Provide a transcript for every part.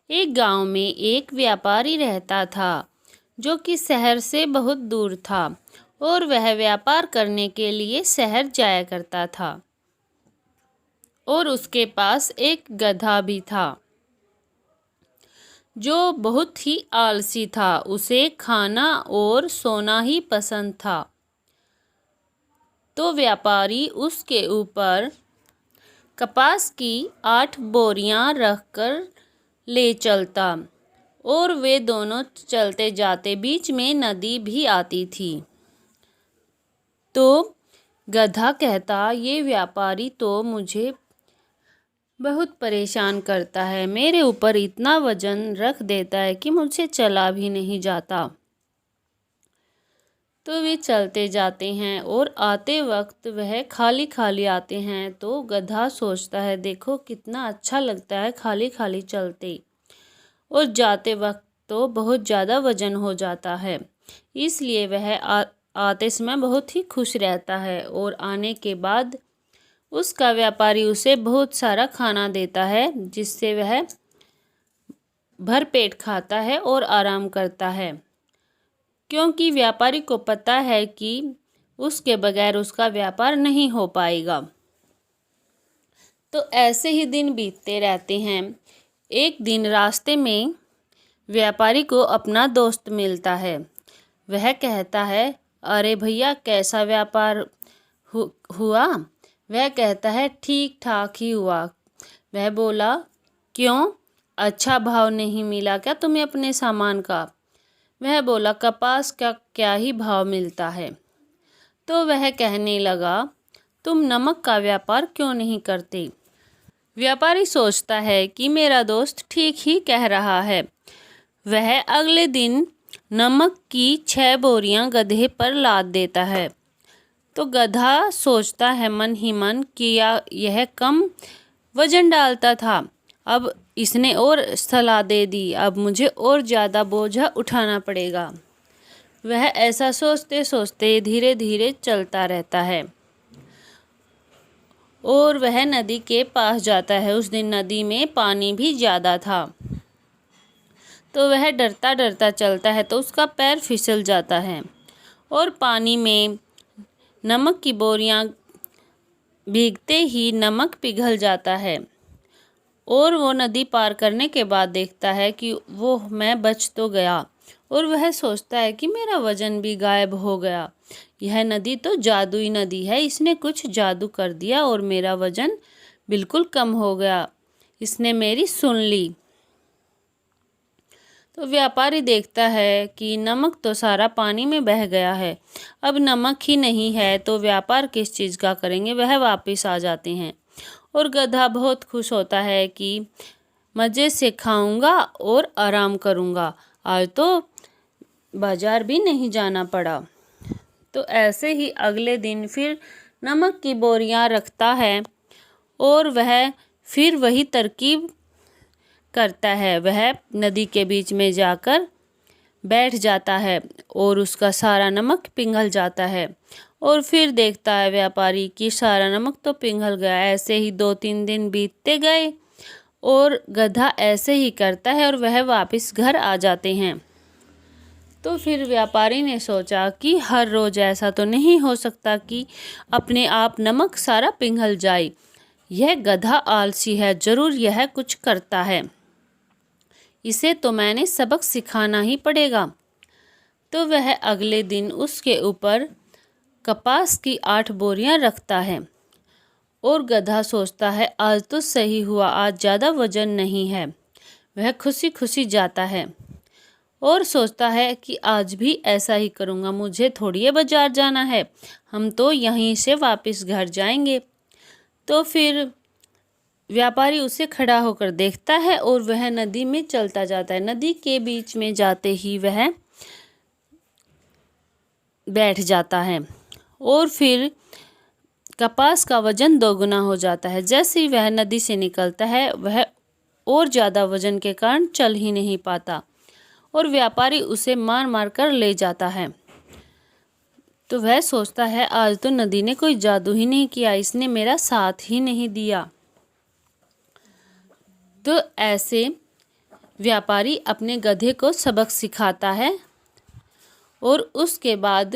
एक गांव में एक व्यापारी रहता था जो कि शहर से बहुत दूर था और वह व्यापार करने के लिए शहर जाया करता था और उसके पास एक गधा भी था जो बहुत ही आलसी था। उसे खाना और सोना ही पसंद था। तो व्यापारी उसके ऊपर कपास की 8 बोरियां रखकर ले चलता और वे दोनों चलते जाते बीच में नदी भी आती थी। तो गधा कहता, ये व्यापारी तो मुझे बहुत परेशान करता है, मेरे ऊपर इतना वजन रख देता है कि मुझसे चला भी नहीं जाता। तो वे चलते जाते हैं और आते वक्त वह खाली खाली आते हैं। तो गधा सोचता है, देखो कितना अच्छा लगता है खाली खाली चलते, और जाते वक्त तो बहुत ज़्यादा वजन हो जाता है, इसलिए वह आते समय बहुत ही खुश रहता है। और आने के बाद उसका व्यापारी उसे बहुत सारा खाना देता है, जिससे वह भर पेट खाता है और आराम करता है, क्योंकि व्यापारी को पता है कि उसके बगैर उसका व्यापार नहीं हो पाएगा। तो ऐसे ही दिन बीतते रहते हैं। एक दिन रास्ते में व्यापारी को अपना दोस्त मिलता है। वह कहता है, अरे भैया कैसा व्यापार हुआ? वह कहता है, ठीक ठाक ही हुआ। वह बोला, क्यों, अच्छा भाव नहीं मिला क्या तुम्हें अपने सामान का? वह बोला, कपास का क्या ही भाव मिलता है। तो वह कहने लगा, तुम नमक का व्यापार क्यों नहीं करते? व्यापारी सोचता है कि मेरा दोस्त ठीक ही कह रहा है। वह अगले दिन नमक की 6 बोरियां गधे पर लाद देता है। तो गधा सोचता है मन ही मन कि यह कम वजन डालता था, अब इसने और सलाह दे दी, अब मुझे और ज़्यादा बोझा उठाना पड़ेगा। वह ऐसा सोचते सोचते धीरे धीरे चलता रहता है और वह नदी के पास जाता है। उस दिन नदी में पानी भी ज़्यादा था। तो वह डरता डरता चलता है, तो उसका पैर फिसल जाता है और पानी में नमक की बोरियां भीगते ही नमक पिघल जाता है। और वो नदी पार करने के बाद देखता है कि वो मैं बच तो गया, और वह सोचता है कि मेरा वजन भी गायब हो गया। यह नदी तो जादुई नदी है, इसने कुछ जादू कर दिया और मेरा वजन बिल्कुल कम हो गया, इसने मेरी सुन ली। तो व्यापारी देखता है कि नमक तो सारा पानी में बह गया है, अब नमक ही नहीं है तो व्यापार किस चीज़ का करेंगे। वह वापस आ जाते हैं और गधा बहुत खुश होता है कि मज़े से खाऊंगा और आराम करूंगा, आज तो बाजार भी नहीं जाना पड़ा। तो ऐसे ही अगले दिन फिर नमक की बोरियां रखता है और वह फिर वही तरकीब करता है। वह नदी के बीच में जाकर बैठ जाता है और उसका सारा नमक पिघल जाता है, और फिर देखता है व्यापारी कि सारा नमक तो पिघल गया। ऐसे ही 2-3 दिन बीतते गए और गधा ऐसे ही करता है और वह वापस घर आ जाते हैं। तो फिर व्यापारी ने सोचा कि हर रोज़ ऐसा तो नहीं हो सकता कि अपने आप नमक सारा पिघल जाए, यह गधा आलसी है, ज़रूर यह कुछ करता है, इसे तो मैंने सबक सिखाना ही पड़ेगा। तो वह अगले दिन उसके ऊपर कपास की 8 बोरियां रखता है और गधा सोचता है आज तो सही हुआ, आज ज़्यादा वजन नहीं है। वह खुशी खुशी जाता है और सोचता है कि आज भी ऐसा ही करूँगा, मुझे थोड़ी है बाजार जाना है, हम तो यहीं से वापस घर जाएंगे। तो फिर व्यापारी उसे खड़ा होकर देखता है और वह नदी में चलता जाता है। नदी के बीच में जाते ही वह बैठ जाता है और फिर कपास का वजन दोगुना हो जाता है। जैसे ही वह नदी से निकलता है वह और ज़्यादा वजन के कारण चल ही नहीं पाता और व्यापारी उसे मार मार कर ले जाता है। तो वह सोचता है आज तो नदी ने कोई जादू ही नहीं किया, इसने मेरा साथ ही नहीं दिया। तो ऐसे व्यापारी अपने गधे को सबक सिखाता है और उसके बाद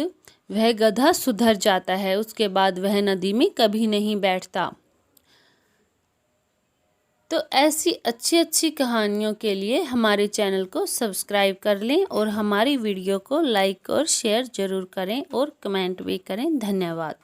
वह गधा सुधर जाता है। उसके बाद वह नदी में कभी नहीं बैठता। तो ऐसी अच्छी अच्छी कहानियों के लिए हमारे चैनल को सब्सक्राइब कर लें और हमारी वीडियो को लाइक और शेयर ज़रूर करें और कमेंट भी करें। धन्यवाद।